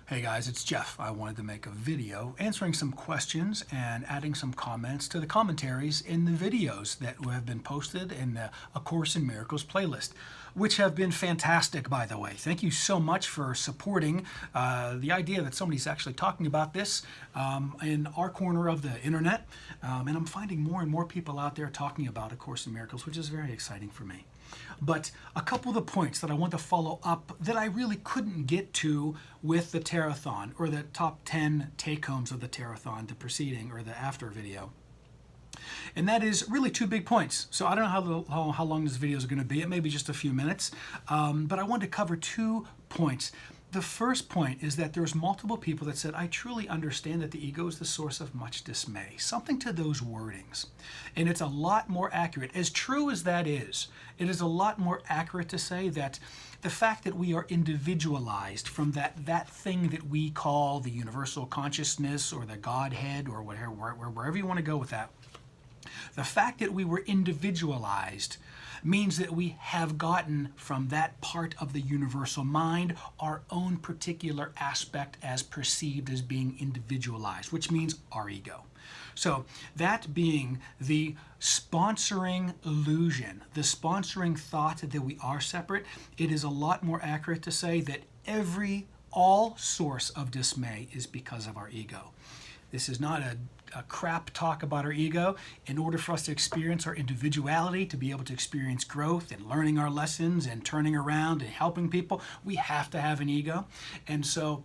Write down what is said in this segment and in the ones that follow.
Hey guys, it's Jeff. I wanted to make a video answering some questions and adding some comments to the commentaries in the videos that have been posted in the A Course in Miracles playlist, which have been fantastic, by the way. Thank you so much for supporting the idea that somebody's actually talking about this in our corner of the internet. And I'm finding more and more people out there talking about A Course in Miracles, which is very exciting for me. But a couple of the points that I want to follow up that I really couldn't get to with the Terathon, or the top 10 take-homes of the Terathon, the preceding or the after video. And that is really two big points. So I don't know how long this video is going to be. It may be just a few minutes. But I want to cover 2 points. The first point is that there's multiple people that said, I truly understand that the ego is the source of much dismay. Something to those wordings. And it's a lot more accurate. As true as that is, it is a lot more accurate to say that the fact that we are individualized from that thing that we call the universal consciousness or the Godhead or whatever, wherever you want to go with that, the fact that we were individualized means that we have gotten from that part of the universal mind our own particular aspect as perceived as being individualized, which means our ego. So that being the sponsoring illusion, the sponsoring thought that we are separate, it is a lot more accurate to say that all source of dismay is because of our ego. This is not a crap talk about our ego. In order for us to experience our individuality, to be able to experience growth and learning our lessons and turning around and helping people, we have to have an ego. And so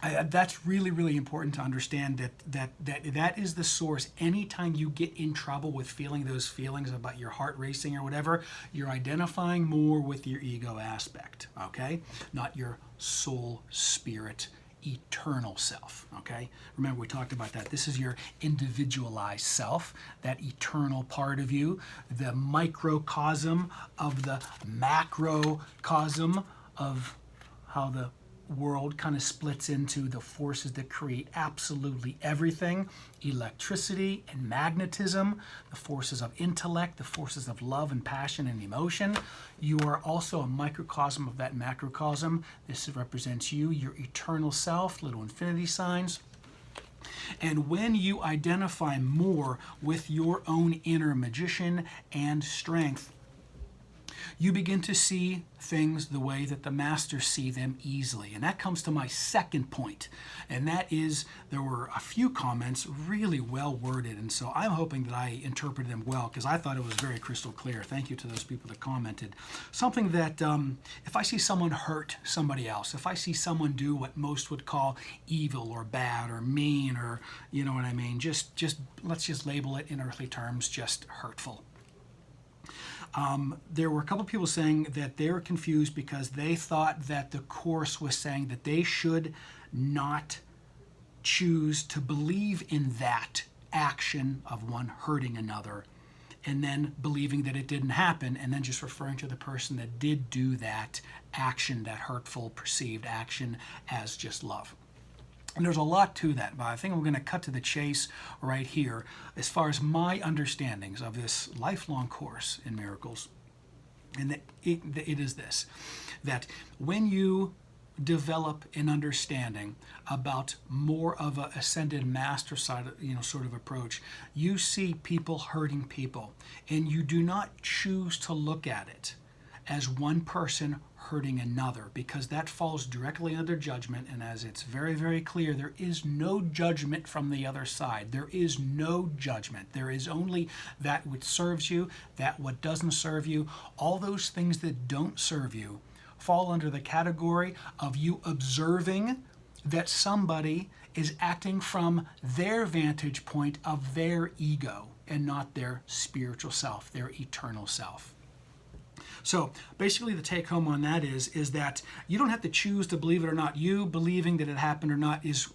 that's really, really important to understand that is the source. Anytime you get in trouble with feeling those feelings about your heart racing or whatever, you're identifying more with your ego aspect, okay? Not your soul, spirit, eternal self, okay? Remember, we talked about that. This is your individualized self, that eternal part of you, the microcosm of the macrocosm of how the world kind of splits into the forces that create absolutely everything: electricity and magnetism, the forces of intellect, the forces of love and passion and emotion. You are also a microcosm of that macrocosm. This represents you, your eternal self, little infinity signs. And when you identify more with your own inner magician and strength, you begin to see things the way that the masters see them easily. And that comes to my second point. And that is, there were a few comments really well worded. And so I'm hoping that I interpreted them well, because I thought it was very crystal clear. Thank you to those people that commented. Something that if I see someone hurt somebody else, if I see someone do what most would call evil or bad or mean, or you know what I mean, just let's just label it in earthly terms, just hurtful. There were a couple people saying that they were confused because they thought that the Course was saying that they should not choose to believe in that action of one hurting another, and then believing that it didn't happen, and then just referring to the person that did do that action, that hurtful perceived action, as just love. And there's a lot to that, but I think we're going to cut to the chase right here as far as my understandings of this lifelong course in miracles. And that it is this, that when you develop an understanding about more of a ascended master side, sort of approach, you see people hurting people, and you do not choose to look at it as one person hurting another, because that falls directly under judgment. And as it's very, very clear, there is no judgment from the other side. There is no judgment. There is only that which serves you, that what doesn't serve you. All those things that don't serve you fall under the category of you observing that somebody is acting from their vantage point of their ego and not their spiritual self, their eternal self. So basically the take home on that is that you don't have to choose to believe it or not. You believing that it happened or not is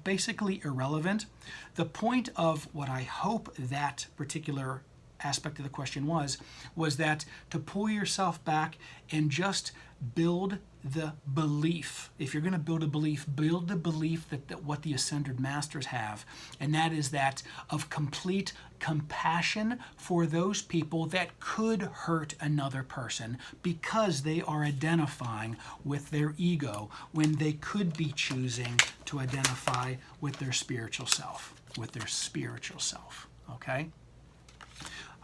basically irrelevant. The point of what I hope that particular aspect of the question was that to pull yourself back and just build the belief. If you're going to build a belief, build the belief that what the ascended masters have, and that is that of complete compassion for those people that could hurt another person because they are identifying with their ego when they could be choosing to identify with their spiritual self, okay?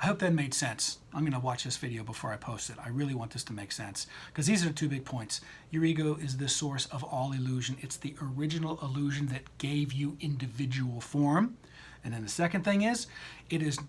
I hope that made sense. I'm going to watch this video before I post it. I really want this to make sense because these are the two big points. Your ego is the source of all illusion. It's the original illusion that gave you individual form. And then the second thing is,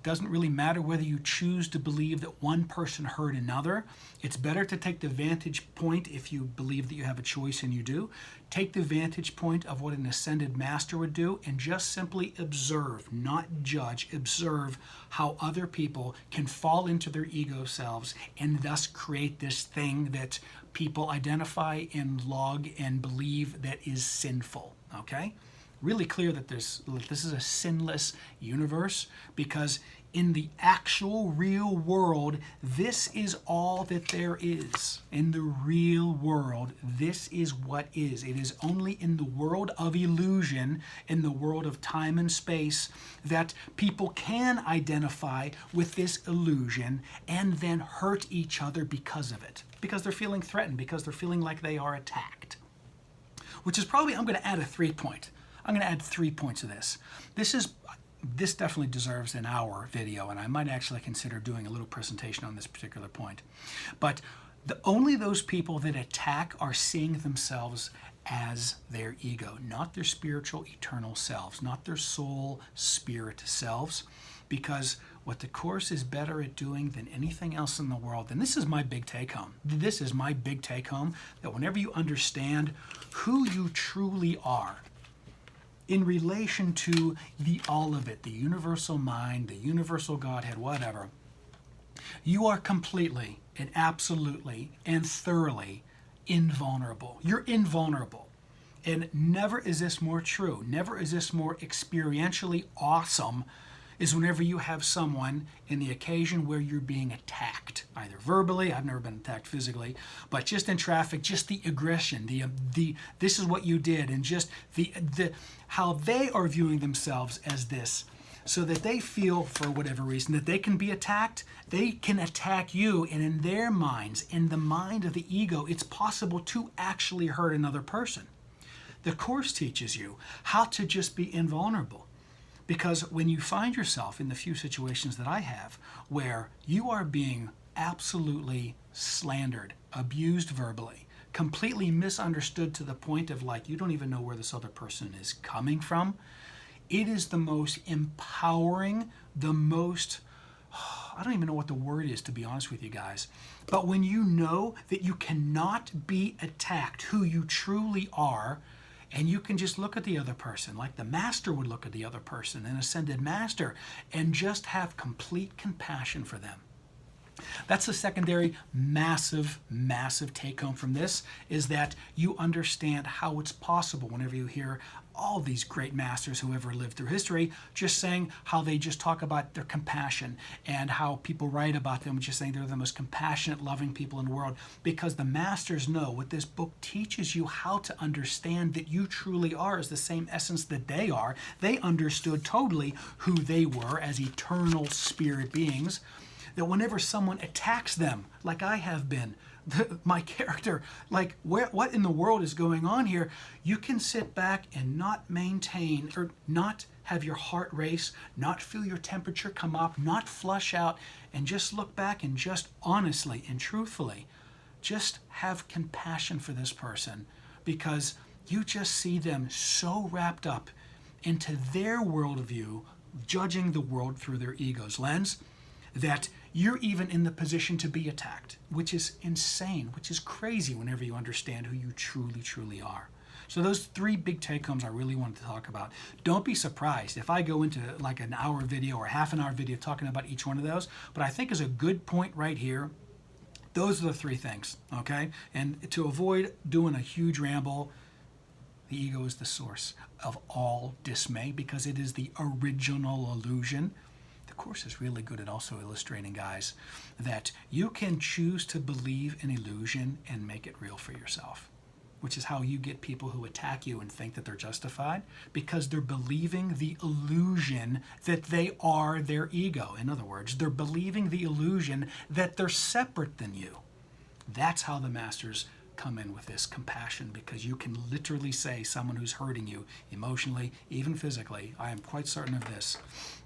doesn't really matter whether you choose to believe that one person hurt another. It's better to take the vantage point, if you believe that you have a choice and you do, take the vantage point of what an ascended master would do and just simply observe, not judge, observe how other people can fall into their ego selves and thus create this thing that people identify and log and believe that is sinful, okay? Really clear that this is a sinless universe, because in the actual real world, this is all that there is. In the real world, this is what is. It is only in the world of illusion, in the world of time and space, that people can identify with this illusion and then hurt each other because of it, because they're feeling threatened, because they're feeling like they are attacked. Which is probably, I'm going to add a 3-point. I'm going to add 3 points of this. This definitely deserves an hour video, and I might actually consider doing a little presentation on this particular point. But only those people that attack are seeing themselves as their ego, not their spiritual eternal selves, not their soul spirit selves, because what the Course is better at doing than anything else in the world, and this is my big take home. This is my big take home, that whenever you understand who you truly are, in relation to the all of it, the universal mind, the universal Godhead, whatever, you are completely and absolutely and thoroughly invulnerable. You're invulnerable. And never is this more true, never is this more experientially awesome, is whenever you have someone in the occasion where you're being attacked, either verbally, I've never been attacked physically, but just in traffic, just the aggression, the this is what you did, and just the how they are viewing themselves as this, so that they feel, for whatever reason, that they can be attacked, they can attack you, and in their minds, in the mind of the ego, it's possible to actually hurt another person. The Course teaches you how to just be invulnerable. Because when you find yourself in the few situations that I have where you are being absolutely slandered, abused verbally, completely misunderstood to the point of like you don't even know where this other person is coming from, it is the most empowering, the most, I don't even know what the word is, to be honest with you guys. But when you know that you cannot be attacked, who you truly are, and you can just look at the other person like the master would look at the other person, an ascended master, and just have complete compassion for them. That's the secondary massive, massive take home from this, is that you understand how it's possible whenever you hear all these great masters who ever lived through history just saying how they just talk about their compassion, and how people write about them just saying they're the most compassionate, loving people in the world, because the masters know what this book teaches you how to understand that you truly are is the same essence that they are. They understood totally who they were as eternal spirit beings, that whenever someone attacks them, like I have been, my character, like what in the world is going on here, you can sit back and not maintain, or not have your heart race, not feel your temperature come up, not flush out, and just look back and just honestly and truthfully just have compassion for this person, because you just see them so wrapped up into their worldview, judging the world through their ego's lens, that you're even in the position to be attacked, which is insane, which is crazy whenever you understand who you truly, truly are. So those 3 big take-homes I really wanted to talk about. Don't be surprised if I go into like an hour video or half an hour video talking about each one of those, but I think is a good point right here. Those are the 3 things, okay? And to avoid doing a huge ramble, the ego is the source of all dismay because it is the original illusion. The the Course is really good at also illustrating, guys, that you can choose to believe an illusion and make it real for yourself, which is how you get people who attack you and think that they're justified, because they're believing the illusion that they are their ego. In other words, they're believing the illusion that they're separate than you. That's how the masters come in with this compassion, because you can literally say someone who's hurting you emotionally, even physically. I am quite certain of this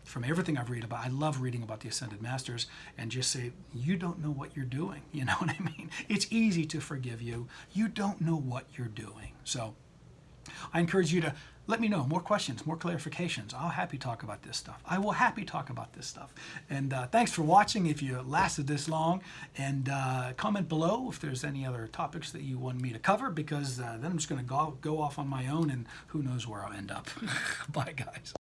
from everything I've read about. I love reading about the Ascended Masters, and just say, you don't know what you're doing. You know what I mean? It's easy to forgive you. You don't know what you're doing. So I encourage you to let me know more questions, more clarifications. I'll happy talk about this stuff. I will happy talk about this stuff. And thanks for watching if you lasted this long. And comment below if there's any other topics that you want me to cover, because then I'm just going to go off on my own, and who knows where I'll end up. Bye, guys.